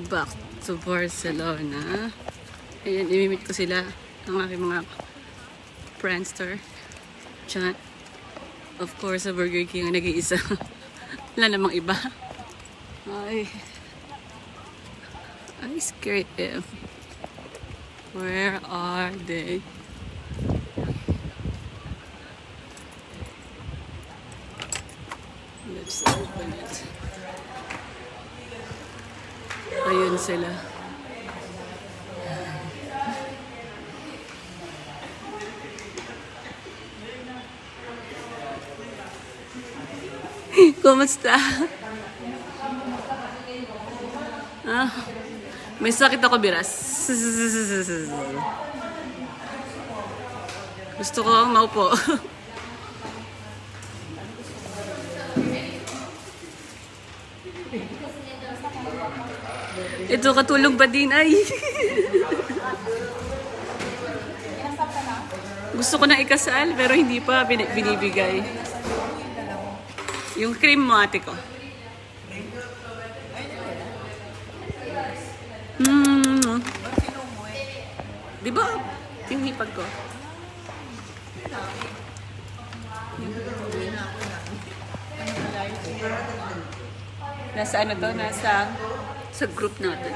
back to Barcelona. Ayan, imimit ko sila ng aking mga prankster. Diyan. Of course, sa Burger King ang nag-iisa. Wala namang iba. Ay. I scared them. Where are they? Let's open it. Ayun sila. Kumusta? Ah, may sakit ako, Biras. Gusto ko maupo. Ito, katulog ba din? Ay! Gusto ko na ikasal, pero hindi pa binibigay. Yung cream mo, ate ko. Di ba? Tinipag ko. Nasa ano to? Nasa sa group natin.